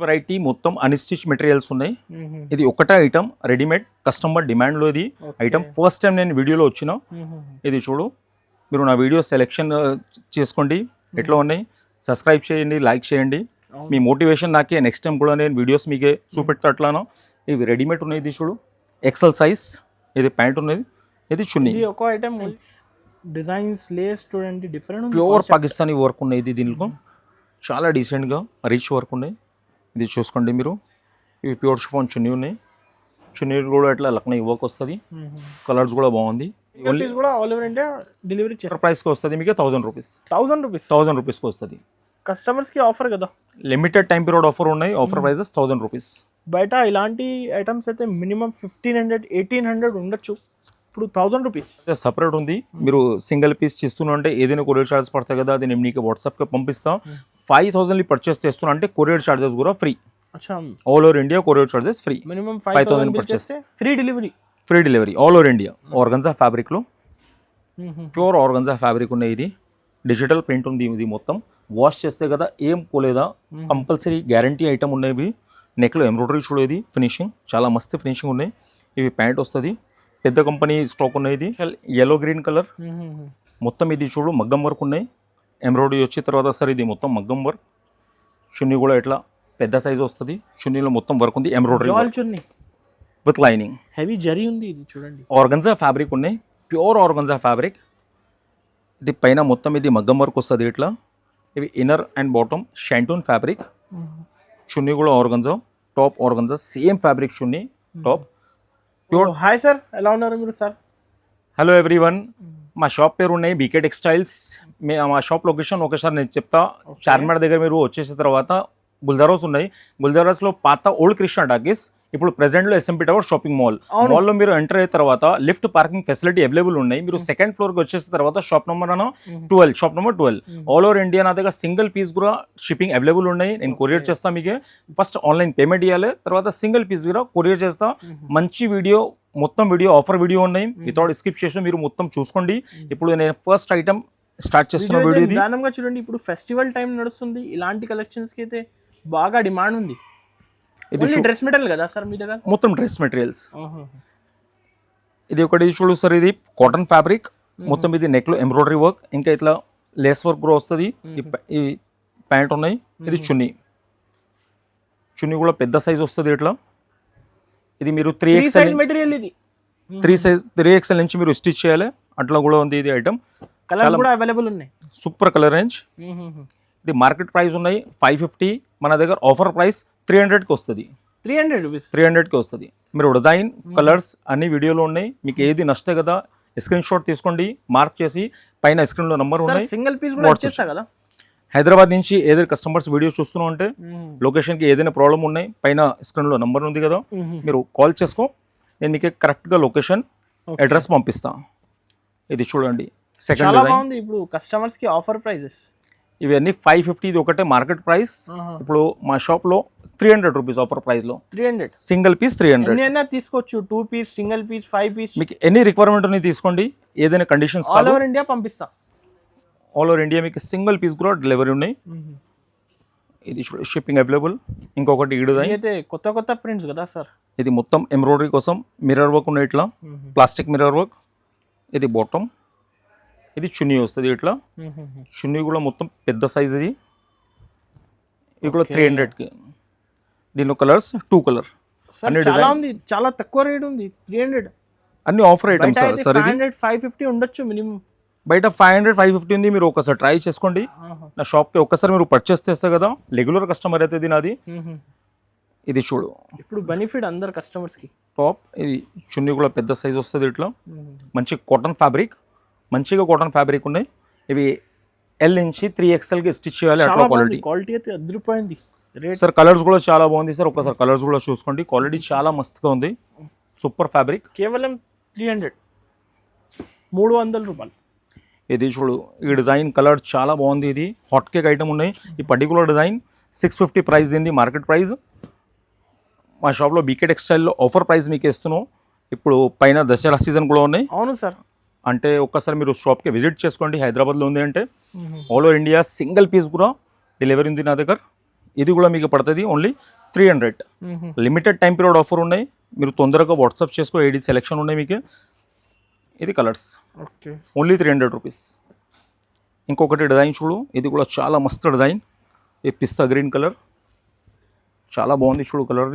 Variety మొత్తం unstitch materials ఉన్నాయి. ఇది ఒకటే ఐటమ్ రెడీమేడ్ కస్టమర్ డిమాండ్‌లో ఇది ఐటమ్ ఫస్ట్ టైం నేను వీడియోలో వచ్చిన. ఇది చూడు, మీరు నా వీడియో సెలెక్షన్ చేసుకోండి. ఎట్లా ఉన్నాయి సబ్స్క్రైబ్ చేయండి, లైక్ చేయండి. మీ మోటివేషన్ నాకే నెక్స్ట్ టైం కూడా నేను వీడియోస్ మీకే చూపెట్టట్లాను. ఇవి రెడీమేడ్ ఉన్నాయి. ఇది చూడు ఎక్సెల్ సైజ్, ఇది ప్యాంట్ ఉన్నది, ఇది చున్నీ. ఇది ఒక ఐటమ్ డిజైన్స్ లేస్ చూడండి డిఫరెంట్ ఉంది. ప్యూర్ పాకిస్తానీ వర్క్ ఉన్నాయి. ఇది దీనిలో చాలా డీసెంట్గా రిచ్ వర్క్ ఉన్నాయి. ఇది చూసుకోండి మీరు. ఇవి ప్యూర్ షిఫాన్ చున్నీ ఉన్నాయి. చున్నీ కూడా ఇట్లా లక్నో వర్క్ వస్తుంది. కలర్స్ కూడా బాగుంది. ఓన్లీ కూడా ఆల్ ఓవర్ ఇండియా డెలివరీ చేస్తారు. ప్రైస్కి వస్తుంది మీకు 1000 రూపీస్. 1000 రూపీస్కి వస్తుంది. కస్టమర్స్కి ఆఫర్ కదా, లిమిటెడ్ టైం పీరియడ్ ఆఫర్ ఉన్నాయి. Offer prices 1000 rupees. బయట ఇలాంటి ఐటమ్స్ అయితే మినిమం 1500 1800 ఉండొచ్చు. ఇప్పుడు 1000 రూపీస్ సపరేట్ ఉంది. మీరు సింగిల్ పీస్ చేస్తున్నా అంటే ఏదైనా కొరియర్ చార్జెస్ పడతాయి కదా, అది నేను మీకు వాట్సాప్కి పంపిస్తాను. 5000 పర్చేస్ చేస్తున్నా అంటే కొరియర్ చార్జెస్ కూడా free. All over India courier charges free. Minimum 5000 purchase free delivery. All over India. Organza ఫ్యాబ్రిక్లో ప్యూర్ ఆర్గన్జా ఫ్యాబ్రిక్ ఉన్నాయి. ఇది డిజిటల్ ప్రింట్ ఉంది. ఇది మొత్తం వాష్ చేస్తే కదా ఏం పోలేదా, కంపల్సరీ గ్యారంటీ ఐటమ్ ఉన్నాయి. నెక్లో ఎంబ్రాయిడరీ చూడేది ఫినిషింగ్ చాలా మస్తు ఫినిషింగ్ ఉన్నాయి. ఇవి ప్యాంట్ వస్తుంది. పెద్ద కంపెనీ స్టాక్ ఉన్నాయి. ఇది yellow గ్రీన్ కలర్ మొత్తం. ఇది చూడు మగ్గం వర్క్ ఉన్నాయి. ఎంబ్రాయిడరీ వచ్చిన తర్వాత సార్ ఇది మొత్తం మగ్గం వర్క్. చున్నీ కూడా ఇట్లా పెద్ద సైజ్ వస్తుంది. చున్నీలో మొత్తం వర్క్ ఉంది. Embroidery chunni with lining, heavy zari ఉంది. ఇది చూడండి ఆర్గన్జా ఫ్యాబ్రిక్ ఉన్నాయి. Pure organza fabric. ఇది పైన మొత్తం ఇది మగ్గం వర్క్ వస్తుంది ఇట్లా. ఇవి inner and bottom shantoon fabric. Chunni కూడా organza, top organza same fabric chunni top pure. Hi sir, ఎలా ఉన్నారు మీరు సార్? హలో ఎవ్రీవన్, మా షాప్ పేరు ఉన్నాయి బీకే టెక్స్టైల్స్. మా షాప్ లొకేషన్ ఒకసారి నేను చెప్తా. చార్మినార్ దగ్గర మీరు వచ్చేసిన తర్వాత గుల్దారోస్ ఉన్నాయి. గుల్దారోస్లో పాత ఓల్డ్ కృష్ణ టాకీస్, ఇప్పుడు ప్రెసెంట్లో ఎస్ఎంపీ టవర్ షాపింగ్ మాల్. మాల్లో మీరు ఎంటర్ అయిన తర్వాత లిఫ్ట్ పార్కింగ్ ఫెసిలిటీ అవైలబుల్ ఉన్నాయి. మీరు సెకండ్ ఫ్లోర్కి వచ్చేసిన తర్వాత shop number 12 all over India నా దగ్గర సింగిల్ పీస్ కూడా షిప్పింగ్ అవైలబుల్ ఉన్నాయి. నేను కొరియర్ చేస్తాను. మీకు ఫస్ట్ ఆన్లైన్ పేమెంట్ ఇవ్వాలి, తర్వాత సింగిల్ పీస్ కూడా కొరియర్ చేస్తా. మంచి వీడియో, మొత్తం వీడియో ఆఫర్ వీడియో ఉన్నాయి. వితౌట్ స్కిప్ చేసి మీరు మొత్తం చూసుకోండి. ఇప్పుడు నేను ఫస్ట్ ఐటమ్ స్టార్ట్ చేస్తున్న వీడియో ఇది. దానంగా చూడండి, ఇప్పుడు ఫెస్టివల్ టైం నడుస్తుంది. ఇలాంటి కలెక్షన్స్కి అయితే బాగా డిమాండ్ ఉంది. ఇది డ్రెస్ మెటీరియల్ కదా సార్ మీ దగ్గర? మొత్తం డ్రెస్ మెటీరియల్స్. ఇది ఒకటి చూడు సార్, ఇది కాటన్ ఫ్యాబ్రిక్ మొత్తం. ఇది నెక్లో ఎంబ్రాయిడరీ వర్క్, ఇంకా ఇట్లా లేస్ వర్క్ కూడా వస్తుంది. ఈ ప్యాంట్ ఉన్నాయి. ఇది చున్నీ. చున్నీ కూడా పెద్ద సైజ్ వస్తుంది ఇట్లా. ఇది మీరు 3XL మెటీరియల్. ఇది 3XL నుంచి మీరు స్టిచ్ చేయాలి. అట్లా కూడా ఉంది. ఇది ఐటమ్ కలర్ కూడా అవైలబుల్ ఉన్నాయి. Super colour range. ఇది మార్కెట్ ప్రైస్ ఉన్నాయి 550. మన దగ్గర ఆఫర్ ప్రైస్ 300కి వస్తుంది. 300కి వస్తుంది. మీరు డిజైన్ కలర్స్ అన్ని వీడియోలో ఉన్నాయి. మీకు ఏది నచ్చితే కదా స్క్రీన్ షాట్ తీసుకోండి, మార్క్ చేసి పైన స్క్రీన్లో నంబర్ ఉన్నాయి. సింగిల్ పీస్ కూడా వచ్చేస్తా కదా. హైదరాబాద్ నుంచి ఏదైనా కస్టమర్స్ వీడియో చూస్తూ ఉంటే లొకేషన్కి ఏదైనా ప్రాబ్లం ఉన్నాయి, పైన స్క్రీన్లో నంబర్ ఉంది కదా, మీరు కాల్ చేసుకో. నేను మీకు కరెక్ట్గా లొకేషన్ అడ్రస్ పంపిస్తాను. ఇది చూడండి సెకండ్ డిజైన్. ఇప్పుడు కస్టమర్స్కి ఆఫర్ ప్రైజెస్ ఇవన్నీ 550. ఇది ఒకటే మార్కెట్ ప్రైస్. ఇప్పుడు మా షాప్లో 300 రూపీస్ ఆఫర్ ప్రైస్లో. 300 సింగిల్ పీస్ 300 తీసుకోవచ్చు. 2 పీస్, సింగిల్ పీస్, 5 పీస్, మీకు ఎన్ని రిక్వైర్మెంట్ ఉన్నాయి తీసుకోండి. ఏదైనా కండిషన్స్ ఆల్ ఓవర్ ఇండియా పంపిస్తా. ఆల్ ఓవర్ ఇండియా మీకు సింగిల్ పీస్ కూడా డెలివరీ ఉన్నాయి. ఇది షిప్పింగ్ అవైలబుల్. ఇంకొకటి ఈ డిజైన్ అయితే కొత్త ప్రింట్స్ కదా సార్. ఇది మొత్తం ఎంబ్రాయిడరీ కోసం మిర్రర్ వర్క్ ఉన్నాయి ఇట్లా, ప్లాస్టిక్ మిర్రర్ వర్క్. ఇది బాటమ్. ఇది చున్నీ వస్తుంది ఇట్లా. చున్నీ కూడా మొత్తం పెద్ద సైజ్. ఇది కూడా 300కి. దీనిలో కలర్స్ 2 కలర్. చాలా తక్కువ రేట్ ఉంది. 300 అన్ని ఆఫర్ ఐటమ్స్ సార్. 550 ఉండొచ్చు మినిమం. బయట 500-550 ఉంది. మీరు ఒకసారి ట్రై చేసుకోండి. నా షాప్కి ఒక్కసారి మీరు పర్చేస్ చేస్తే కదా రెగ్యులర్ కస్టమర్ అయితే ఇది నాది. ఇది చూడు, ఇప్పుడు బెనిఫిట్ అందరు కస్టమర్స్కి. టాప్. ఇది చున్నీ కూడా పెద్ద సైజ్ వస్తుంది ఇట్లా. మంచి కాటన్ ఫ్యాబ్రిక్, మంచిగా కాటన్ ఫ్యాబ్రిక్ ఉన్నాయి. ఇవి L నుంచి 3XLకి స్టిచ్ చేయాలి. అట్లా క్వాలిటీ అయితే అదిరిపోయింది. సార్ కలర్స్ కూడా చాలా బాగుంది సార్. ఒకసారి కలర్స్ కూడా చూసుకోండి. క్వాలిటీ చాలా మస్తుగా ఉంది. Super fabric. కేవలం 300 రూపాయలు. ఇది చూడు, ఈ డిజైన్ కలర్ చాలా బాగుంది. ఇది హాట్ కేక్ ఐటమ్ ఉన్నాయి. ఈ పర్టికులర్ డిజైన్ 650 ప్రైస్ ఉంది మార్కెట్ ప్రైస్. మా షాప్లో బీకే టెక్స్టైల్లో ఆఫర్ ప్రైస్ మీకు ఇస్తున్నాం. ఇప్పుడు పైన దసరా సీజన్ కూడా ఉన్నాయి. అవును సార్. అంటే ఒక్కసారి మీరు షాప్కి విజిట్ చేసుకోండి. హైదరాబాద్లో ఉంది అంటే all over India single piece కూడా డెలివరీ ఉంది నా దగ్గర. ఇది కూడా మీకు పడుతుంది only 300. Limited time period offer ఉన్నాయి, మీరు తొందరగా వాట్సాప్ చేసుకో, ఏడి సెలెక్షన్ ఉన్నాయి మీకు. ఇది కలర్స్ ఓకే, ఓన్లీ 300 రూపీస్. ఇంకొకటి డిజైన్ చూడు, ఇది కూడా చాలా మస్తు డిజైన్. ఈ పిస్తా గ్రీన్ కలర్ చాలా బాగుంది చూడు కలర్.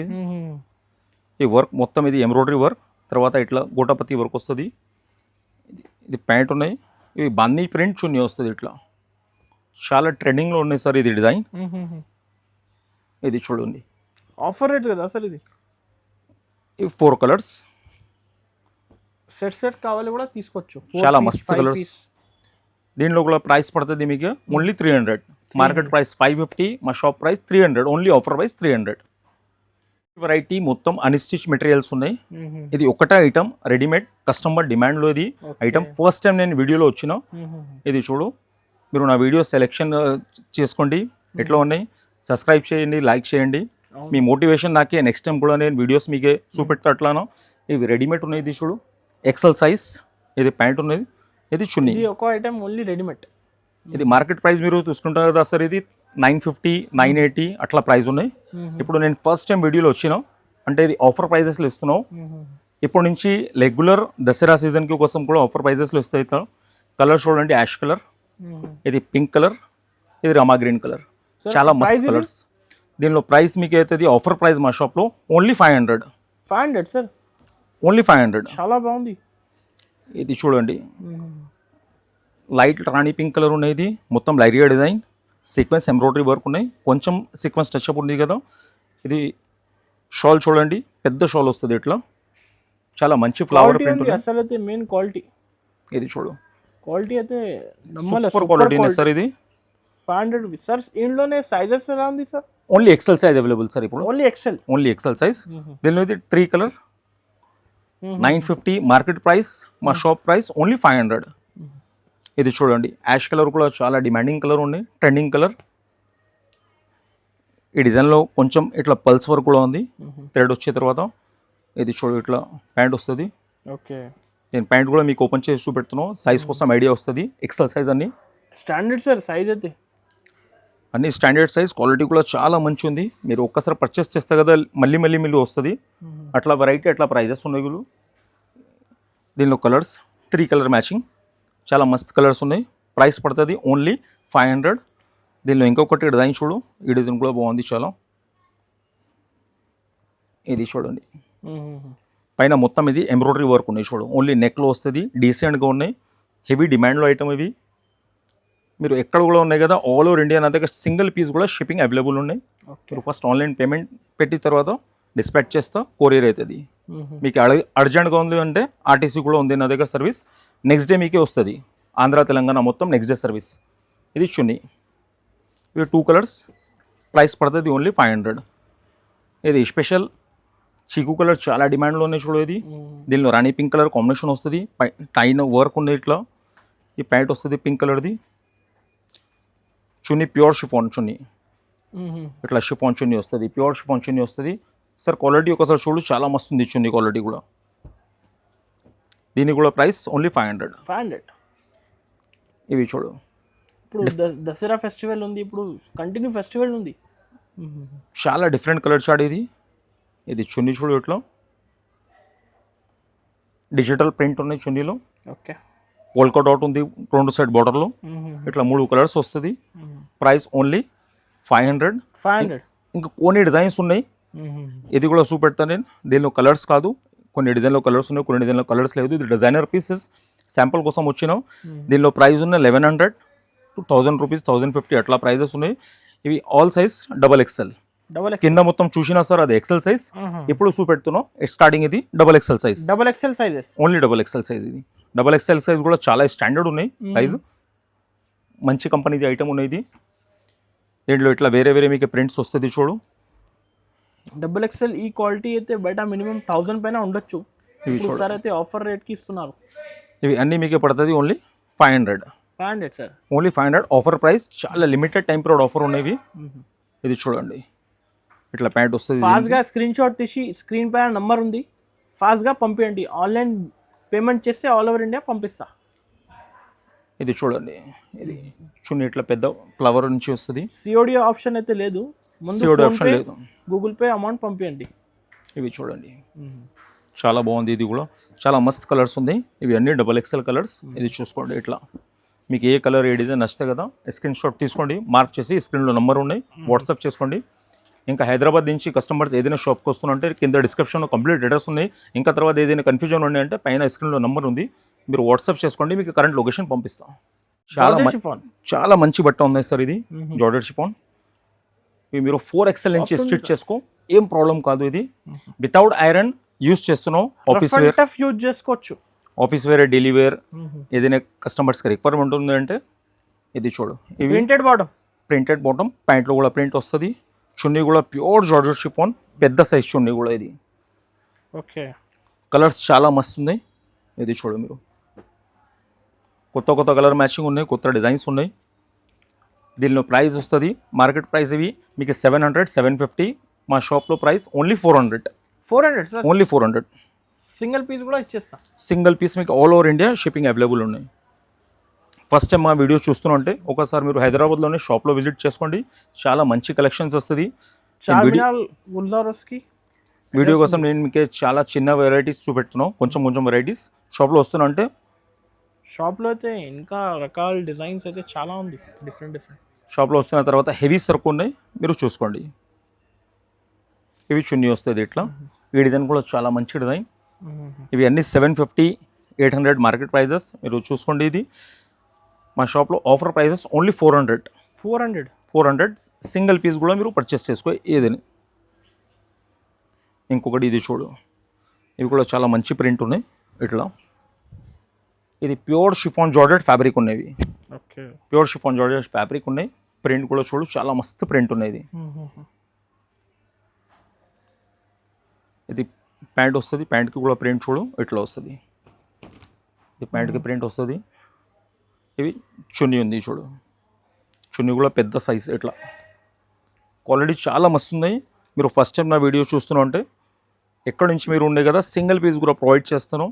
ఈ వర్క్ మొత్తం ఇది ఎంబ్రాయిడరీ వర్క్, తర్వాత ఇట్లా గోటాపతి వర్క్ వస్తుంది. ఇది ప్యాంట్ ఉన్నాయి, ఇవి బాందీ ప్రింట్ చున్నీ వస్తుంది ఇట్లా. చాలా ట్రెండింగ్లో ఉన్నాయి సార్ ఇది డిజైన్. ఇది చూడండి, ఆఫర్ రేట్ కదా సార్ ఇది. ఇవి 4 కలర్స్. సెట్ కావాలి కూడా తీసుకోవచ్చు. చాలా మస్తు కలర్స్. దీనిలో కూడా ప్రైస్ పడుతుంది మీకు ఓన్లీ 300. మార్కెట్ ప్రైస్ 550, మా shop price 300, only offer price 300. Variety మొత్తం అన్స్టిచ్ మెటీరియల్స్ ఉన్నాయి. ఇది ఒకటే ఐటమ్ రెడీమేడ్, కస్టమర్ డిమాండ్లో ఇది ఐటమ్. ఫస్ట్ టైం నేను వీడియోలో వచ్చిన. ఇది చూడు, మీరు నా వీడియో సెలెక్షన్ చేసుకోండి ఎట్లా ఉన్నాయి, సబ్స్క్రైబ్ చేయండి, లైక్ చేయండి. మీ మోటివేషన్ నాకే, నెక్స్ట్ టైం కూడా నేను వీడియోస్ మీకే చూపెడతా అట్లానో. ఇది రెడీమేడ్ ఉన్నాయి, ఇది చూడు ఎక్సెల్ సైజ్. ఇది ప్యాంట్ ఉన్నది, ఇది చున్నీ. ఇది ఒక ఐటమ్ ఓన్లీ రెడీమేడ్. ఇది మార్కెట్ ప్రైస్ మీరు చూసుకుంటారు కదా సార్, ఇది 950, 980 అట్లా ప్రైస్ ఉన్నాయి. ఇప్పుడు నేను ఫస్ట్ టైం వీడియోలో వచ్చిన, అంటే ఇది ఆఫర్ ప్రైజెస్లో ఇస్తున్నావు. ఇప్పటి నుంచి రెగ్యులర్ దసరా సీజన్కి కోసం కూడా ఆఫర్ ప్రైజెస్లో ఇస్తాయి. కలర్ చూడండి, యాష్ కలర్, ఇది పింక్ కలర్, ఇది రామా గ్రీన్ కలర్. చాలా మస్తు కలర్స్. దీనిలో ప్రైస్ మీకు అవుతుంది ఆఫర్ ప్రైస్ మా షాప్లో ఓన్లీ 500. 500 sir, only 500. చాలా బాగుంది. ఇది చూడండి, లైట్ రాణి పింక్ కలర్ ఉన్నాయి. ఇది మొత్తం లైరియా డిజైన్, సీక్వెన్స్ ఎంబ్రాయిడరీ వర్క్ ఉన్నాయి, కొంచెం సీక్వెన్స్ టచ్అప్ ఉంది కదా. ఇది షాల్ చూడండి, పెద్ద షాల్ వస్తుంది ఇట్లా, చాలా మంచి ఫ్లవర్ ప్రింట్ ఉంది. అసలు అయితే మెయిన్ క్వాలిటీ. ఇది చూడు, క్వాలిటీ అయితే సూపర్ క్వాలిటీ సార్. ఇది 500 సార్. ఇందులోనే సైజెస్ ఎలా ఉంది sir? Only XL size available sir ఇప్పుడు. Only XL, only XL size. దీనిలో ఇది 3 కలర్, 950 మార్కెట్ ప్రైస్, మా షాప్ ప్రైస్ ఓన్లీ 500. ఇది చూడండి, యాష్ కలర్ కూడా చాలా డిమాండింగ్ కలర్ ఉంది, ట్రెండింగ్ కలర్. ఈ డిజైన్లో కొంచెం ఇట్లా పల్స్ వర్క్ కూడా ఉంది థ్రెడ్ వచ్చే తర్వాత. ఇది చూడు, ఇట్లా ప్యాంట్ వస్తుంది. ఓకే, నేను ప్యాంట్ కూడా మీకు ఓపెన్ చేసి చూపెడుతున్నాను, సైజ్ కోసం ఐడియా వస్తుంది. ఎక్సెల్ సైజ్ అన్ని స్టాండర్డ్ సార్ సైజ్ అయితే అన్ని స్టాండర్డ్ సైజ్. క్వాలిటీ కూడా చాలా మంచి ఉంది. మీరు ఒక్కసారి పర్చేస్ చేస్తే కదా మళ్ళీ మళ్ళీ వస్తుంది. అట్లా వెరైటీ, అట్లా ప్రైజెస్ ఉన్నాయి. దీనిలో కలర్స్ 3 కలర్ మ్యాచింగ్, చాలా మస్తు కలర్స్ ఉన్నాయి. ప్రైస్ పడుతుంది ఓన్లీ 500. దీనిలో ఇంకొకటి డిజైన్ చూడు, ఈ డిజైన్ కూడా బాగుంది చాలా. ఇది చూడండి, పైన మొత్తం ఇది ఎంబ్రాయిడరీ వర్క్ ఉన్నాయి చూడు, ఓన్లీ నెక్లో వస్తుంది. డీసెంట్గా ఉన్నాయి, హెవీ డిమాండ్లో ఐటమ్ ఇవి. మీరు ఎక్కడ కూడా ఉన్నాయి కదా, ఆల్ ఓవర్ ఇండియా నా దగ్గర సింగిల్ పీస్ కూడా షిప్పింగ్ అవైలబుల్ ఉన్నాయి. మీరు ఫస్ట్ ఆన్లైన్ పేమెంట్ పెట్టిన తర్వాత డిస్పాచ్ చేస్తా, కొరియర్ అవుతుంది. మీకు అర్జెంట్గా ఉంది అంటే ఆర్టీసీ కూడా ఉంది నా దగ్గర సర్వీస్, నెక్స్ట్ డే మీకే వస్తుంది. ఆంధ్ర తెలంగాణ మొత్తం నెక్స్ట్ డే సర్వీస్. ఇది చున్నీ, ఇవి 2 కలర్స్, ప్రైస్ పడుతుంది ఓన్లీ 500. ఇది స్పెషల్ చీకు కలర్, చాలా డిమాండ్లో ఉన్నాయి చూడు. ఇది దీనిలో రాణి పింక్ కలర్ కాంబినేషన్ వస్తుంది, టైన్ వర్క్ ఉంది ఇట్లా. ఈ ప్యాంట్ వస్తుంది పింక్ కలర్ది. చున్నీ ప్యూర్ షిఫాన్ చున్నీ, ఇట్లా షిఫాన్ చున్నీ వస్తుంది, ప్యూర్ షిఫాన్ చున్నీ వస్తుంది. సార్ క్వాలిటీ ఒకసారి చూడు, చాలా మస్తు ఉంది చున్నీ క్వాలిటీ కూడా. దీనికి కూడా ప్రైస్ ఓన్లీ 500. ఇవి చూడు, ఇప్పుడు దసరా ఫెస్టివల్ ఉంది, ఇప్పుడు కంటిన్యూ ఫెస్టివల్ ఉంది. చాలా డిఫరెంట్ కలర్ చాట్ ఇది. ఇది చున్నీ చూడు, ఇట్లా డిజిటల్ ప్రింట్ ఉన్నాయి చున్నీలో. ఓకే, పోల్కా డాట్ ఉంది 2 సైడ్ బార్డర్లో, ఇట్లా 3 కలర్స్ వస్తుంది. Price only 500. ఇంకా కొన్ని డిజైన్స్ ఉన్నాయి, ఇది కూడా చూపెడతాను నేను. దీనిలో కలర్స్ కాదు, కొన్ని డిజైన్లో కలర్స్ ఉన్నాయి, కొన్ని డిజైన్లో కలర్స్ లేదు. ఇది డిజైనర్ పీసెస్ శాంపుల్ కోసం వచ్చినాం. దీనిలో ప్రైస్ ఉన్న 1100 to 1000 రూపీస్, 1050 అట్లా ప్రైజెస్ ఉన్నాయి. ఇవి ఆల్ సైజ్ డబల్ ఎక్స్ఎల్. కింద మొత్తం చూసినా సార్ అది ఎక్సెల్ సైజ్. ఇప్పుడు చూపెడుతున్నాం స్టార్టింగ్ ఇది double XL size. Double XL sizes, only double XL size. ఇది డబల్ ఎక్స్ఎల్ సైజ్ కూడా చాలా స్టాండర్డ్ ఉన్నాయి సైజు, మంచి కంపెనీది ఐటమ్ ఉన్నాయి. ఇది దీంట్లో ఇట్లా వేరే వేరే మీకు ప్రింట్స్ వస్తుంది చూడు. డబుల్ ఎక్స్ఎల్ ఈ క్వాలిటీ అయితే బయట మినిమం 1000 పైన ఉండొచ్చు. సార్ అయితే ఆఫర్ రేట్కి ఇస్తున్నారు. ఇవి అన్నీ మీకే పడుతుంది only 500 sir, only 500 offer price. చాలా లిమిటెడ్ టైం పీరియడ్ ఆఫర్ ఉన్నాయి. ఇది చూడండి, ఇట్లా ప్యాంట్ వస్తుంది. ఫాస్ట్గా స్క్రీన్ షాట్ తీసి స్క్రీన్ పైన నంబర్ ఉంది, ఫాస్ట్గా పంపించండి. ఆన్లైన్ పేమెంట్ చేస్తే ఆల్ ఓవర్ ఇండియా పంపిస్తా. ఇది చూడండి, ఇది చున్నీ ఇట్లా పెద్ద ఫ్లవర్ నుంచి వస్తుంది. సిఓడి ఆప్షన్ అయితే లేదు, ముందు సిఓడి ఆప్షన్ లేదు. గూగుల్ పే అమౌంట్ పంపించండి. ఇవి చూడండి చాలా బాగుంది. ఇది కూడా చాలా మస్త్ కలర్స్ ఉంది. ఇవి అన్ని XXL కలర్స్. ఇది చూసుకోండి ఇట్లా మీకు ఏ కలర్ ఏ డిజైన్ నచ్చితే కదా స్క్రీన్ షాట్ తీసుకోండి, మార్క్ చేసి స్క్రీన్లో నెంబర్ ఉన్నాయి వాట్సాప్ చేసుకోండి. ఇంకా హైదరాబాద్ నుంచి కస్టమర్స్ ఏదైనా షాప్కి వస్తున్నారంటే కింద డిస్క్రిప్షన్లో కంప్లీట్ అడ్రస్ ఉన్నాయి. ఇంకా తర్వాత ఏదైనా కన్ఫ్యూజన్ ఉన్నాయంటే పైన స్క్రీన్లో నెంబర్ ఉంది, మీరు వాట్సాప్ చేసుకోండి, మీకు కరెంట్ లొకేషన్ పంపిస్తాం. చాలా మంచి బట్ట ఉన్నాయి సార్. ఇది జార్జెట్ షిఫాన్. ఇవి మీరు 4XL నుంచి స్టిచ్ చేసుకో, ఏం ప్రాబ్లం కాదు. ఇది వితౌట్ ఐరన్ యూస్ చేస్తున్నాం. ఆఫీస్ వేర్ యూజ్ చేసుకోవచ్చు, ఆఫీస్ వేర్, డైలీ వేర్ ఏదైనా కస్టమర్స్కి రిక్వైర్మెంట్ ఉంది అంటే ఇది చూడు. ఇవి ప్రింటెడ్ బాటమ్, ప్యాంట్లో కూడా ప్రింట్ వస్తుంది. చున్నీ కూడా ప్యూర్ జార్జెట్ షిఫాన్, పెద్ద సైజ్ చున్నీ కూడా. ఇది ఓకే, కలర్స్ చాలా మస్తు ఉన్నాయి. ఇది చూడు మీరు, కొత్త కొత్త కలర్ మ్యాచింగ్ ఉన్నాయి, కొత్త డిజైన్స్ ఉన్నాయి. దీనిలో ప్రైస్ వస్తుంది మార్కెట్ ప్రైస్ ఇవి మీకు 700, 750. మా షాప్లో price only 400. Only 400. Single piece కూడా ఇచ్చేస్తా. సింగిల్ పీస్ మీకు all over India shipping available ఉన్నాయి. ఫస్ట్ టైం మా వీడియో చూస్తున్నా అంటే ఒకసారి మీరు హైదరాబాద్లోనే షాప్లో విజిట్ చేసుకోండి. చాలా మంచి కలెక్షన్స్ వస్తుంది. వీడియో కోసం నేను మీకు చాలా చిన్న వెరైటీస్ చూపెడుతున్నాను, కొంచెం కొంచెం వెరైటీస్. షాప్లో వస్తున్నా అంటే షాప్లో అయితే ఇంకా రకాల డిజైన్స్ అయితే చాలా ఉంది, డిఫరెంట్. షాప్లో వస్తున్న తర్వాత హెవీ సరుకు ఉన్నాయి, మీరు చూసుకోండి. ఇవి చున్నీ వస్తుంది ఇట్లా. ఈ డిజైన్ కూడా చాలా మంచి డిజైన్. ఇవి అన్ని 750, 800 మార్కెట్ ప్రైజెస్, మీరు చూసుకోండి. ఇది మా షాప్లో offer prices only 400. Single piece కూడా మీరు పర్చేస్ చేసుకో ఏదని. ఇంకొకటి ఇది చూడు, ఇవి కూడా చాలా మంచి ప్రింట్ ఉన్నాయి ఇట్లా. ఇది ప్యూర్ షిఫాన్ జార్జెట్ ఫ్యాబ్రిక్ ఉన్నాయి. Okay, pure chiffon georgette fabric ఉన్నాయి. ప్రింట్ కూడా చూడు చాలా మస్తు ప్రింట్ ఉన్నాయి. ఇది ప్యాంట్ వస్తుంది, ప్యాంట్కి కూడా ప్రింట్ చూడు ఇట్లా వస్తుంది. ఇది ప్యాంట్కి ప్రింట్ వస్తుంది. ఇవి చున్నీ ఉంది చూడు, చున్నీ కూడా పెద్ద సైజ్ ఇట్లా. క్వాలిటీ చాలా మస్తు ఉన్నాయి. మీరు ఫస్ట్ టైం నా వీడియో చూస్తున్నా అంటే ఎక్కడి నుంచి మీరు ఉండే కదా సింగిల్ పీస్ కూడా ప్రొవైడ్ చేస్తాను.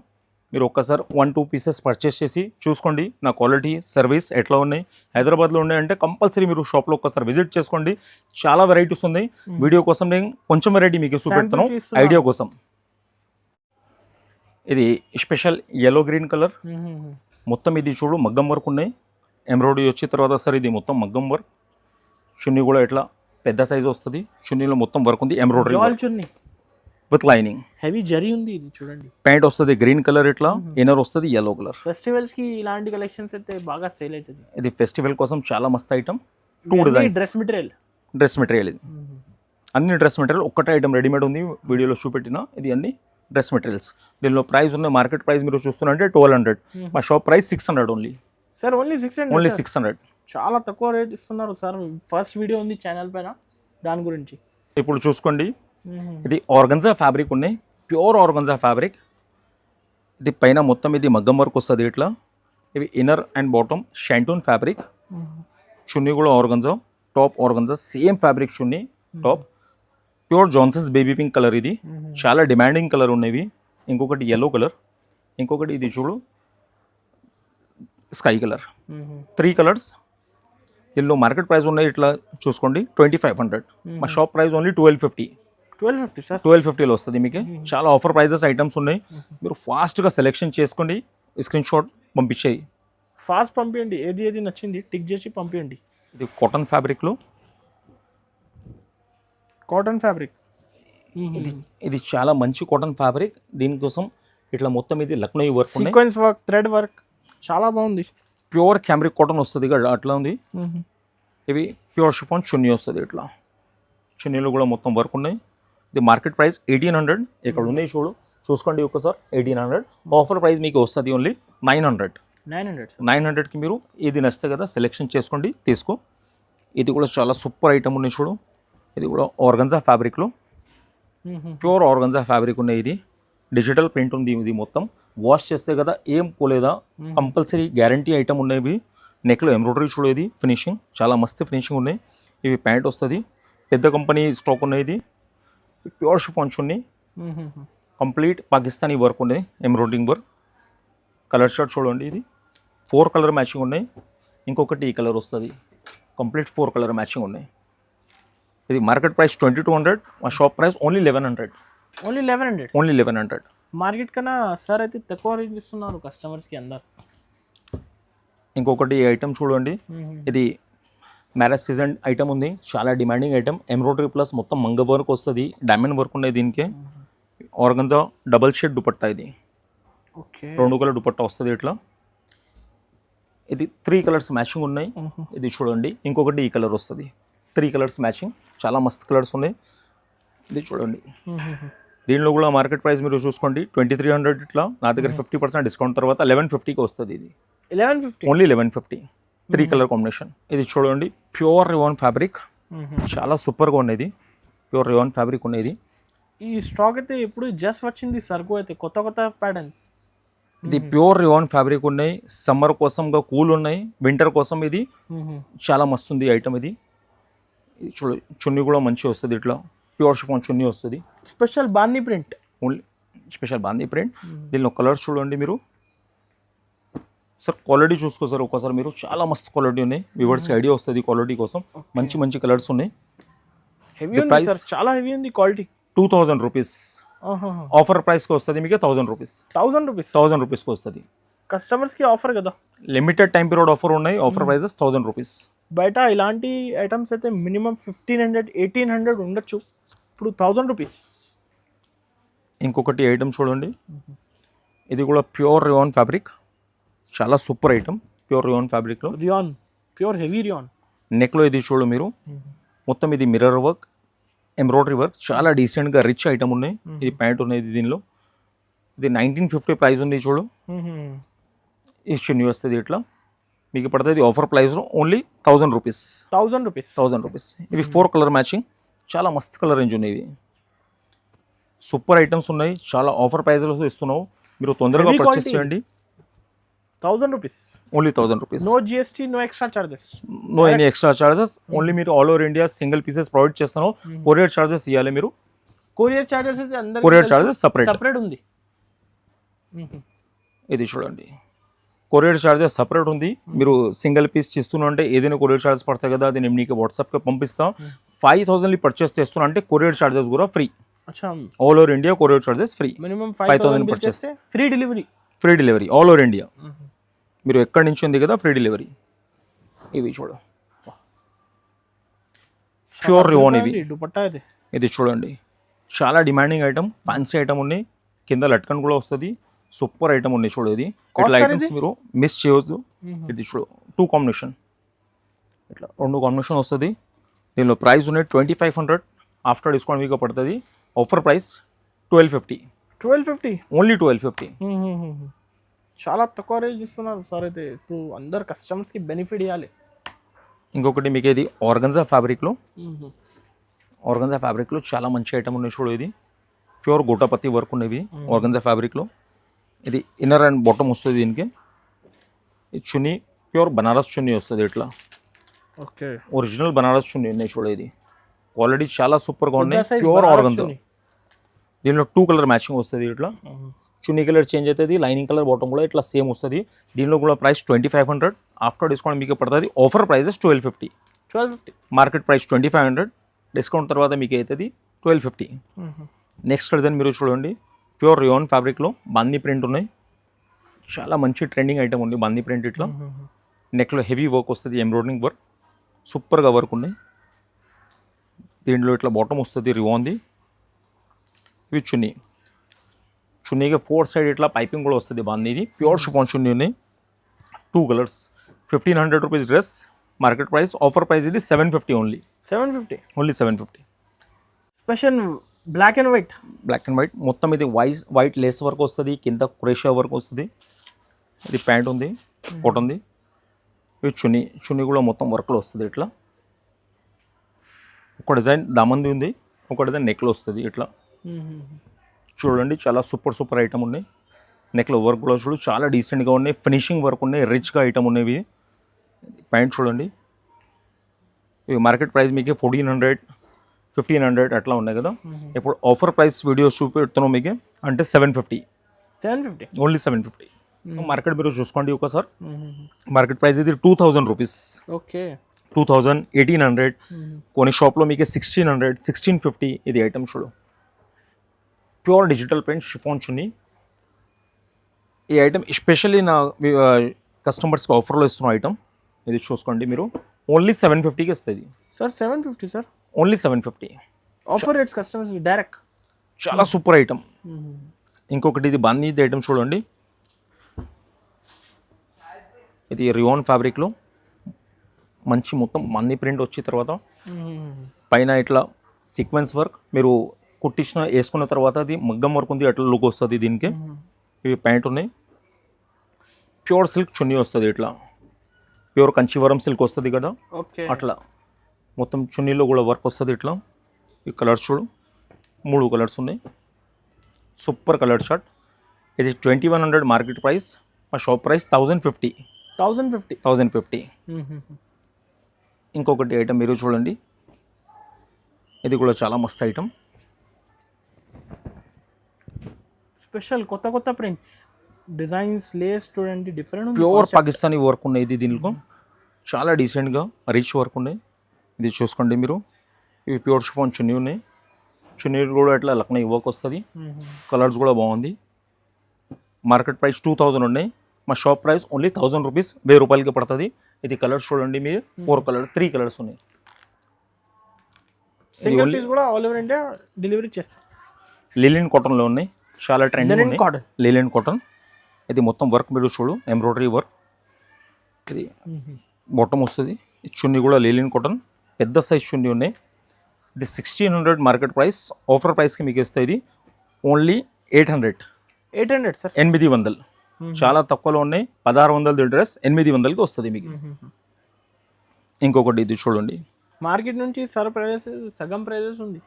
మీరు ఒక్కసారి 1-2 పీసెస్ పర్చేస్ చేసి చూసుకోండి నా క్వాలిటీ సర్వీస్ ఎట్లా ఉన్నాయి. హైదరాబాద్లో ఉన్నాయంటే కంపల్సరీ మీరు షాప్లో ఒక్కసారి విజిట్ చేసుకోండి. చాలా వెరైటీస్ ఉన్నాయి. వీడియో కోసం నేను కొంచెం వెరైటీ మీకు చూపెడతాను ఐడియా కోసం. ఇది స్పెషల్ yellow గ్రీన్ కలర్. మొత్తం ఇది చూడు మగ్గం వర్క్ ఉన్నాయి. ఎంబ్రాయిడరీ వచ్చిన తర్వాత సార్ ఇది మొత్తం మగ్గం వర్క్. చున్నీ కూడా ఇట్లా పెద్ద సైజ్ వస్తుంది. చున్నీలో మొత్తం వర్క్ ఉంది, embroidery with lining. Heavy zari ఉంది. ఇది చూడండి, ప్యాంట్ వస్తుంది గ్రీన్ కలర్ ఇట్లా, ఇన్నర్ వస్తుంది yellow కలర్. ఫెస్టివల్స్ కి ఇలాంటి కలెక్షన్స్ అయితే బాగా సేల్ అవుతుంది. ఇది ఫెస్టివల్ కోసం చాలా మస్తు ఐటమ్. 2 డిజైన్స్. డ్రెస్ మెటీరియల్ ఇది అన్ని డ్రెస్ మెటీరియల్. ఒక్కటే ఐటమ్ రెడీమేడ్ ఉంది వీడియోలో చూపెట్టిన. ఇది అన్ని డ్రెస్ మెటీరియల్స్. దీనిలో ప్రైస్ ఉన్న మార్కెట్ ప్రైస్ మీరు చూస్తున్నారంటే 1200. మా shop price 600 only. Sir only 600. చాలా తక్కువ రేట్ ఇస్తున్నారు సార్. ఫస్ట్ వీడియో ఉంది ఛానల్ పైన దాని గురించి. ఇప్పుడు చూసుకోండి, ఇది ఆర్గన్జా ఫ్యాబ్రిక్ ఉన్నాయి, ప్యూర్ ఆర్గన్జా ఫ్యాబ్రిక్. ఇది పైన మొత్తం ఇది మగ్గం వర్క్ వస్తుంది ఇట్లా. ఇవి inner and bottom shantoon fabric. Chunni కూడా organza, top organza same fabric chunni top. Pure Johnson's baby pink colour. ఇది చాలా డిమాండింగ్ కలర్ ఉన్నవి. ఇంకొకటి yellow కలర్, ఇంకొకటి ఇది చూడు స్కై కలర్. 3 కలర్స్. దీనిలో మార్కెట్ ప్రైస్ ఉన్నాయి ఇట్లా చూసుకోండి 2500. మా షాప్ ప్రైస్ ఓన్లీ 1250. 1250లో వస్తుంది మీకు. చాలా ఆఫర్ ప్రైజెస్ ఐటమ్స్ ఉన్నాయి. మీరు ఫాస్ట్గా సెలెక్షన్ చేసుకోండి, స్క్రీన్ షాట్ పంపించేయి. ఫాస్ట్ పంపించండి, ఏది నచ్చింది టిక్ చేసి పంపించండి. ఇది కాటన్ ఫ్యాబ్రిక్లో, కాటన్ ఫ్యాబ్రిక్. ఇది చాలా మంచి కాటన్ ఫ్యాబ్రిక్. దీనికోసం ఇట్లా మొత్తం ఇది Lucknow work, sequence work, thread work చాలా బాగుంది. ప్యూర్ క్యామ్రిక్ కాటన్ వస్తుంది కదా అట్లా ఉంది. ఇవి ప్యూర్ షిఫాన్ చున్నీ వస్తుంది ఇట్లా. చున్నీలో కూడా మొత్తం వర్క్ ఉన్నాయి. ఇది మార్కెట్ ప్రైస్ 1800. ఇక్కడ ఉన్నాయి చూసుకోండి ఒకసారి 1800. ఆఫర్ ప్రైస్ మీకు వస్తుంది ఓన్లీ 900. 900కి మీరు ఇది నచ్చితే కదా సెలెక్షన్ చేసుకోండి, తీసుకో. ఇది కూడా చాలా సూపర్ ఐటమ్ ఉన్నాయి చూడు. ఇది కూడా ఆర్గన్జా ఫ్యాబ్రిక్లో, ప్యూర్ ఆర్గన్జా ఫ్యాబ్రిక్ ఉన్నాయి. ఇది డిజిటల్ ప్రింట్ ఉంది. ఇది మొత్తం వాష్ చేస్తే కదా ఏం పోలేదా, కంపల్సరీ గ్యారంటీ ఐటమ్ ఉన్నాయి. నెక్లో ఎంబ్రాయిడరీ చూడు, ఇది ఫినిషింగ్ చాలా మస్తు ఫినిషింగ్ ఉన్నాయి. ఇవి ప్యాంట్ వస్తుంది, పెద్ద కంపెనీ స్టాక్ ఉన్నాయి. ఇది ప్యూర్ షిఫాన్ చున్నీ, కంప్లీట్ పాకిస్తానీ వర్క్ ఉన్నాయి, ఎంబ్రాయిడరింగ్ వర్క్. కలర్ షర్ట్ చూడండి, ఇది 4 కలర్ మ్యాచింగ్ ఉన్నాయి. ఇంకొకటి ఈ కలర్ వస్తుంది, కంప్లీట్ 4 కలర్ మ్యాచింగ్ ఉన్నాయి. ఇది మార్కెట్ ప్రైస్ 2200, మా shop price only 1100. Only 1100. Only 1100. Market కన్నా సార్ అయితే తక్కువ రేట్ ఇస్తున్నారు కస్టమర్స్కి అందరు. ఇంకొకటి ఐటమ్ చూడండి, ఇది మ్యారేజ్ సీజన్ ఐటమ్ ఉంది, చాలా డిమాండింగ్ ఐటమ్. ఎంబ్రాయిడరీ ప్లస్ మొత్తం మంగ వర్క్ వస్తుంది, డైమండ్ వర్క్ ఉన్నాయి దీనికి. ఆర్గంజా డబల్ షేడ్ దుపట్టా, ఇది ఓకే 2 కలర్ దుపట్టా వస్తుంది ఇట్లా. ఇది 3 కలర్స్ మ్యాచింగ్ ఉన్నాయి, ఇది చూడండి. ఇంకొకటి ఈ కలర్ వస్తుంది, 3 కలర్స్ మ్యాచింగ్, చాలా మస్తు కలర్స్ ఉన్నాయి. ఇది చూడండి, దీనిలో కూడా మార్కెట్ ప్రైస్ మీరు చూసుకోండి 2300 ఇట్లా. నా దగ్గర 50% డిస్కౌంట్ తర్వాత 1150కి వస్తుంది. ఇది 1150. ఓన్లీ 1150. 3 colour combination. ఇది చూడండి, ప్యూర్ రివాన్ ఫ్యాబ్రిక్, చాలా సూపర్గా ఉన్నది. ప్యూర్ రివాన్ ఫ్యాబ్రిక్ ఉన్నది. ఈ స్టాక్ అయితే ఇప్పుడు జస్ట్ వచ్చింది సరుకు, అయితే కొత్త కొత్త ప్యాటర్న్స్. ఇది ప్యూర్ రివాన్ ఫ్యాబ్రిక్ ఉన్నాయి, సమ్మర్ కోసంగా కూల్ ఉన్నాయి, వింటర్ కోసం ఇది చాలా మస్తు ఉంది ఐటమ్. ఇది చూడ, చున్నీ కూడా మంచిగా వస్తుంది ఇట్లా, ప్యూర్ షిఫాన్ చున్నీ వస్తుంది. Special bandhi print, only special bandhi print. దీనిలో కలర్స్ చూడండి మీరు. సార్ క్వాలిటీ చూసుకో సార్ ఒకసారి మీరు, చాలా మస్తు క్వాలిటీ ఉన్నాయి. వ్యూవర్స్కి ఐడియా వస్తుంది క్వాలిటీ కోసం. మంచి మంచి కలర్స్ ఉన్నాయి. హెవీ ఉంది సార్, చాలా హెవీ ఉంది క్వాలిటీ. 2000 రూపీస్ ఆఫర్ ప్రైస్కి వస్తుంది మీకు. 1000 రూపీస్. 1000 రూపీస్ 1000 రూపీస్కి వస్తుంది. కస్టమర్స్కి ఆఫర్ కదా, లిమిటెడ్ టైం పీరియడ్ ఆఫర్ ఉన్నాయి. Offer prices 1000 rupees. బయట ఇలాంటి ఐటమ్స్ అయితే మినిమం 1500 1800 ఉండొచ్చు, ఇప్పుడు 1000 రూపీస్. ఇంకొకటి ఐటమ్ చూడండి, ఇది కూడా ప్యూర్ రియాన్ ఫ్యాబ్రిక్, చాలా సూపర్ ఐటమ్. ప్యూర్ రియాన్ ఫ్యాబ్రిక్లో రియాన్, ప్యూర్ హెవీ రియాన్. నెక్లో ఇది చూడు మీరు, మొత్తం ఇది మిర్రర్ వర్క్, ఎంబ్రాయిడరీ వర్క్, చాలా డీసెంట్గా రిచ్ ఐటమ్ ఉన్నాయి. ఇది ప్యాంట్ ఉన్నది దీనిలో. ఇది 1950 ప్రైస్ ఉంది చూడు. ఈ చున్నీ వస్తుంది ఇట్లా మీకు పడుతుంది. ఆఫర్ ప్రైస్లో ఓన్లీ 1000 రూపీస్. 1000 రూపీస్. 1000 రూపీస్. ఇవి 4 కలర్ మ్యాచింగ్, చాలా మస్తు కలర్ రేంజ్ ఉన్నాయి. ఇవి సూపర్ ఐటమ్స్ ఉన్నాయి, చాలా ఆఫర్ ప్రైస్లో ఇస్తున్నావు. మీరు తొందరగా పర్చేస్ చేయండి. 1000 rupees. Only 1000 rupees. No GST, no extra charges. No any extra charges. Only మీరు all over India single pieces provide చేస్తాను. కొరియర్ చార్జెస్ ఇవ్వాలి మీరు. కొరియర్ చార్జెస్ అయితే అందరికీ కొరియర్ చార్జెస్ సపరేట్ ఉంది. ఇది చూడండి, కొరియర్ చార్జెస్ సపరేట్ ఉంది. మీరు సింగిల్ పీస్ చేస్తున్నా అంటే ఏదైనా కొరియర్ చార్జెస్ పడతాయి కదా, అది నేను మీకు వాట్సాప్కి పంపిస్తాను. 5000 పర్చేస్ చేస్తున్నా అంటే కొరియర్ చార్జెస్ కూడా free. All over India courier charges free. Minimum 5000 purchase, free delivery. Free delivery all over India. మీరు ఎక్కడి నుంచి ఉంది కదా ఫ్రీ డెలివరీ. ఇవి చూడు, ప్యూర్ రివాన్ ఇవి. ఇది చూడండి, చాలా డిమాండింగ్ ఐటమ్, ఫ్యాన్సీ ఐటమ్ ఉన్నాయి. కింద లట్కన్ కూడా వస్తుంది. సూపర్ ఐటమ్ ఉన్నాయి చూడు. ఇది ఇట్లా ఐటమ్స్ మీరు మిస్ చేయవద్దు. ఇది చూడు, 2 కాంబినేషన్, ఇట్లా 2 కాంబినేషన్ వస్తుంది. దీనిలో ప్రైస్ ఉన్నాయి 2500. ఆఫ్టర్ డిస్కౌంట్ మీకు పడుతుంది. Offer price 1250. 1250 ఓన్లీ 1250. చాలా తక్కువ రేంజ్ ఇస్తున్నారు సార్. అయితే ఇప్పుడు అందరు కస్టమర్స్కి బెనిఫిట్ ఇవ్వాలి. ఇంకొకటి మీకు ఇది ఆర్గంజా ఫ్యాబ్రిక్లో, ఆర్గంజా ఫ్యాబ్రిక్లో చాలా మంచి ఐటమ్ ఉన్నాయి చూడు. ఇది ప్యూర్ గోటాపత్తి వర్క్ ఉన్నవి ఆర్గంజా ఫ్యాబ్రిక్లో. ఇది ఇన్నర్ అండ్ బాటమ్ వస్తుంది దీనికి. ఇది చున్నీ ప్యూర్ బనారస్ చున్నీ వస్తుంది ఇట్లా. ఓకే, ఒరిజినల్ బనారస్ చున్నీ ఉన్నాయి చూడు. ఇది క్వాలిటీ చాలా సూపర్గా ఉన్నాయి. Pure organza. దీనిలో 2 కలర్ మ్యాచింగ్ వస్తుంది ఇట్లా. చున్నీ కలర్ చేంజ్ అవుతుంది, లైనింగ్ కలర్ బాటమ్ కూడా ఇట్లా సేమ్ వస్తుంది. దీనిలో కూడా ప్రైస్ 2500. ఆఫ్టర్ డిస్కౌంట్ మీకు పడుతుంది. Offer prices 1250. Market price 2500, discount తర్వాత మీకు అవుతుంది 1250. నెక్స్ట్ డిజైన్ మీరు చూడండి, ప్యూర్ రియాన్ ఫ్యాబ్రిక్లో బాందీ ప్రింట్ ఉన్నాయి. చాలా మంచి ట్రెండింగ్ ఐటమ్ ఉంది బాందీ ప్రింట్. ఇట్లా నెక్లో హెవీ వర్క్ వస్తుంది, ఎంబ్రాయిడరింగ్ వర్క్, సూపర్గా వర్క్ ఉన్నాయి. దీంట్లో ఇట్లా బాటమ్ వస్తుంది రివాన్ది. ఇవి చున్నీ, చున్నీకి 4 సైడ్ ఇట్లా పైపింగ్ కూడా వస్తుంది బాందీది. ప్యూర్ షిఫాన్ చున్నీ ఉన్నాయి. 2 colours. 1500 rupees dress. Market price, offer price ఇది 750 only. 750 only 750. Special black and white. Black and white మొత్తం ఇది వైట్ లేస్ వర్క్ వస్తుంది, కింద క్రేషియా వర్క్ వస్తుంది. ఇది ప్యాంట్ ఉంది, కోట్ ఉంది. ఇది చున్నీ, చున్నీ కూడా మొత్తం వర్క్లో వస్తుంది ఇట్లా. ఒక డిజైన్ దామంది ఉంది, ఒక డిజైన్ నెక్లో వస్తుంది ఇట్లా. చూడండి, చాలా సూపర్ ఐటమ్ ఉన్నాయి. నెక్లో వర్క్ కూడా చూడు, చాలా డీసెంట్గా ఉన్నాయి. ఫినిషింగ్ వర్క్ ఉన్నాయి, రిచ్గా ఐటమ్ ఉన్నాయి. ప్యాంట్ చూడండి, ఇవి మార్కెట్ ప్రైస్ మీకు 1400 1500 అట్లా ఉన్నాయి కదా. ఇప్పుడు ఆఫర్ ప్రైస్ వీడియోస్ చూపెడుతున్నాం మీకు అంటే 750. ఓన్లీ 750. మార్కెట్ మీరు చూసుకోండి ఒకసారి. మార్కెట్ ప్రైస్ ఇది 2000 రూపీస్. ఓకే, 2000, 1800, కొన్ని షాప్లో మీకు 1600, 1650 ఇది ఐటమ్ చూడు. ప్యూర్ డిజిటల్ ప్రింట్ షిఫాన్ చున్నీ. ఈ ఐటమ్ ఎస్పెషల్లీ నా కస్టమర్స్కి ఆఫర్లో ఇస్తున్న ఐటమ్. ఇది చూసుకోండి మీరు, ఓన్లీ 750కి వస్తుంది sir. 750 sir, only 750. Offer rates customers direct. చాలా సూపర్ ఐటమ్. ఇంకొకటి ఇది బాందీ ఐటమ్ చూడండి. ఇది రియాన్ ఫ్యాబ్రిక్లో మంచి మొత్తం మంది ప్రింట్ వచ్చిన తర్వాత పైన ఇట్లా సీక్వెన్స్ వర్క్ మీరు కుట్టించిన వేసుకున్న తర్వాత అది మగ్గం వర్క్ ఉంది, అట్లా లుక్ వస్తుంది దీనికి. ఇవి ప్యాంట్ ఉన్నాయి. ప్యూర్ సిల్క్ చున్నీ వస్తుంది, ఇట్లా ప్యూర్ కంచివరం సిల్క్ వస్తుంది కదా, ఓకే. అట్లా మొత్తం చున్నీలో కూడా వర్క్ వస్తుంది ఇట్లా. ఈ కలర్స్ చూడు, 3 కలర్స్ ఉన్నాయి. Super colour shirt. ఇది 2100 మార్కెట్ ప్రైస్, మా షాప్ ప్రైస్ 1050. 1050. ఇంకొకటి ఐటమ్ మీరు చూడండి, ఇది కూడా చాలా మస్తు ఐటమ్. స్పెషల్ కొత్త కొత్త ప్రింట్స్, డిజైన్స్, లేస్ చూడండి, డిఫరెంట్. ప్యూర్ పాకిస్తానీ వర్క్ ఉన్నాయి ఇది. దీనిలో చాలా డీసెంట్గా రిచ్ వర్క్ ఉన్నాయి. ఇది చూసుకోండి మీరు. ఇవి ప్యూర్ షిఫాన్ చున్నీ ఉన్నాయి. చున్నీ కూడా ఇట్లా లక్నో వర్క్ వస్తుంది. కలర్స్ కూడా బాగుంది. మార్కెట్ ప్రైస్ 2000 ఉన్నాయి, మా షాప్ ప్రైస్ ఓన్లీ 1000 రూపీస్, 1000 రూపాయలకి పడుతుంది. ఇది కలర్స్ చూడండి మీరు, 3 కలర్స్ ఉన్నాయి. సింగిల్ పీస్ కూడా ఆల్ ఓవర్ ఇండియా డెలివరీ చేస్తాం. లిలిన్ కాటన్లో ఉన్నాయి, చాలా ట్రెండింగ్ ఉన్నాయి. Cotton, లిలిన్ cotton. ఇది మొత్తం వర్క్ మీరు చూడు, ఎంబ్రాయిడరీ వర్క్. ఇది బాటమ్ వస్తుంది. చున్నీ కూడా లిలిన్ కాటన్, పెద్ద సైజ్ చున్నీ ఉన్నాయి. ఇది 1600 మార్కెట్ ప్రైస్, ఆఫర్ ప్రైస్కి మీకు ఇస్తే ఇది ఓన్లీ 800 సార్. 800. చాలా తక్కువలో ఉన్నాయి. 1600 డ్రెస్ 800కి వస్తుంది మీకు. ఇంకొకటి ఇది చూడండి, మార్కెట్ నుంచి సగం ప్రైజెస్ ఉంది.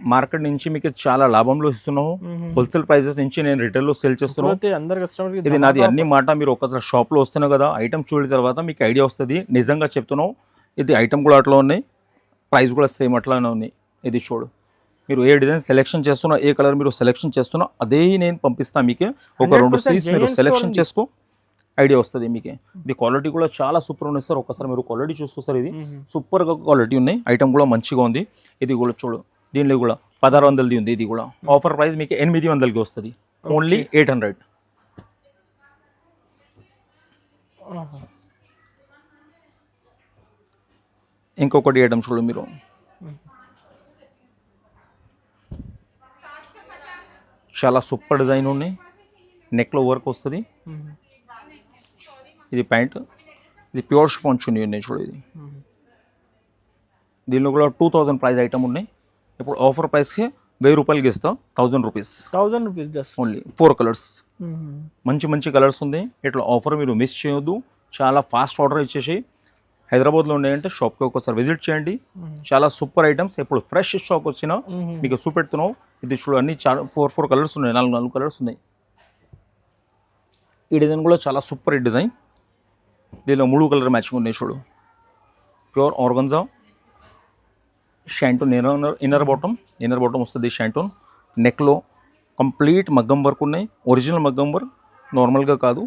మార్కెట్ నుంచి మీకు చాలా లాభంలో ఇస్తున్నాము. హోల్సేల్ ప్రైజెస్ నుంచి నేను రిటైల్లో సేల్ చేస్తున్నాను. అందరు కస్టమర్స్ ఇది నాది అన్ని మాట. మీరు ఒకసారి షాప్లో వస్తున్నావు కదా, ఐటమ్ చూడిన తర్వాత మీకు ఐడియా వస్తుంది. నిజంగా చెప్తున్నావు, ఇది ఐటమ్ కూడా అట్లా ఉన్నాయి, ప్రైస్ కూడా సేమ్ అట్లానే ఉన్నాయి. ఇది చూడు, మీరు ఏ డిజైన్ సెలెక్షన్ చేస్తున్నా, ఏ కలర్ మీరు సెలెక్షన్ చేస్తున్నా, అదే నేను పంపిస్తాను మీకు. ఒక 2 సీస్ మీరు సెలెక్షన్ చేసుకో, ఐడియా వస్తుంది మీకు. ఇది క్వాలిటీ కూడా చాలా సూపర్ ఉన్నాయి సార్. ఒకసారి మీరు క్వాలిటీ చూసుకో, ఇది సూపర్గా క్వాలిటీ ఉన్నాయి. ఐటమ్ కూడా మంచిగా ఉంది. ఇది కూడా చూడు, దీనిలో కూడా 1600ది ఉంది. ఇది కూడా ఆఫర్ ప్రైస్ మీకు 800కి వస్తుంది, ఓన్లీ 800. ఇంకొకటి ఐటమ్ చూడు మీరు, చాలా సూపర్ డిజైన్ ఉన్నాయి. నెక్లో వర్క్ వస్తుంది. ఇది ప్యాంట్, ఇది ప్యూర్ షిఫాన్ చున్నీ ఉన్నాయి చూడు. ఇది దీనిలో కూడా 2000 ప్రైస్ ఐటమ్ ఉన్నాయి. ఇప్పుడు ఆఫర్ ప్రైస్కి 1000 రూపాయలకి ఇస్తాం, 1000 rupees. 1000 rupees just only 4 colours. మంచి మంచి కలర్స్ ఉంది. ఇట్లా ఆఫర్ మీరు మిస్ చేయొద్దు. చాలా ఫాస్ట్ ఆర్డర్ ఇచ్చేసి హైదరాబాద్లో ఉన్నాయంటే షాప్కి ఒకసారి విజిట్ చేయండి. చాలా సూపర్ ఐటమ్స్. ఇప్పుడు ఫ్రెష్ స్టాక్ వచ్చినా మీకు చూపెడుతున్నావు. ఇది చూడు, అన్ని చాలా 4 కలర్స్ ఉన్నాయి, 4 కలర్స్ ఉన్నాయి. ఈ డిజైన్ కూడా చాలా సూపర్ ఈ డిజైన్. దీనిలో 3 కలర్ మ్యాచింగ్ ఉన్నాయి చూడు. ప్యూర్ ఆర్గన్జా షాంటూన్ ఇన్నర్ బాటమ్ వస్తుంది. షాంటూన్ నెక్లో కంప్లీట్ మగ్గం వర్క్ ఉన్నాయి. ఒరిజినల్ మగ్గం వర్క్, నార్మల్గా కాదు.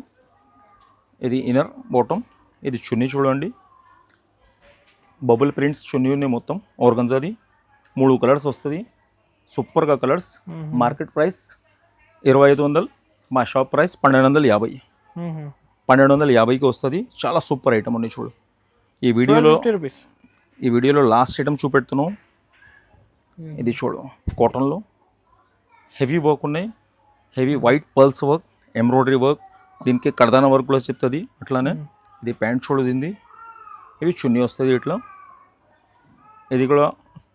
ఇది ఇన్నర్ బాటమ్. ఇది చున్నీ చూడండి, బబుల్ ప్రింట్స్ చున్నీ ఉన్నాయి మొత్తం ఆర్గన్జాది. 3 కలర్స్ వస్తుంది, సూపర్గా కలర్స్. మార్కెట్ ప్రైస్ 2500, మా షాప్ ప్రైస్ 1250. 1250కి వస్తుంది. చాలా సూపర్ ఐటమ్ ఉన్నాయి చూడు. ఈ వీడియోలో లాస్ట్ ఐటమ్ చూపెడుతున్నాం. ఇది చూడు, కాటన్లో హెవీ వర్క్ ఉన్నాయి. Heavy white pearls work, embroidery work, దీనికి కర్దానా వర్క్ కూడా చెప్తుంది. అట్లానే ఇది ప్యాంట్ చూడు, దీనిది. ఇవి చున్నీ వస్తుంది ఇట్లా. ఇది కూడా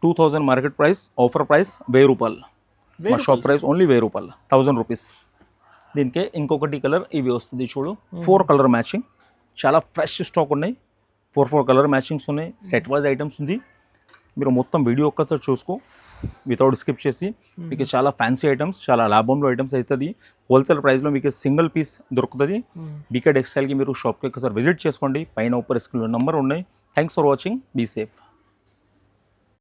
2000 మార్కెట్ ప్రైస్, ఆఫర్ ప్రైస్ 1000 రూపాయలు, మా షాప్ ప్రైస్ ఓన్లీ 1000 రూపాయలు, 1000 రూపీస్. దీనికి ఇంకొకటి కలర్ ఇవి వస్తుంది చూడు. 4 కలర్ మ్యాచింగ్, చాలా ఫ్రెష్ స్టాక్ ఉన్నాయి. 4 కలర్ మ్యాచింగ్స్ ఉన్నాయి. సెట్ వైజ్ ఐటమ్స్ ఉంది. మీరు మొత్తం వీడియో ఒక్కసారి చూసుకో వితౌట్ స్కిప్ చేసి. మీకు చాలా ఫ్యాన్సీ ఐటమ్స్, చాలా లాభంలో ఐటమ్స్ అవుతుంది. హోల్సేల్ ప్రైస్లో మీకు సింగిల్ పీస్ దొరుకుతుంది. బీకే టెక్స్టైల్కి మీరు షాప్కి ఒకసారి విజిట్ చేసుకోండి. పైన స్క్రీన్ నెంబర్ ఉన్నాయి. Thanks for watching. Be safe.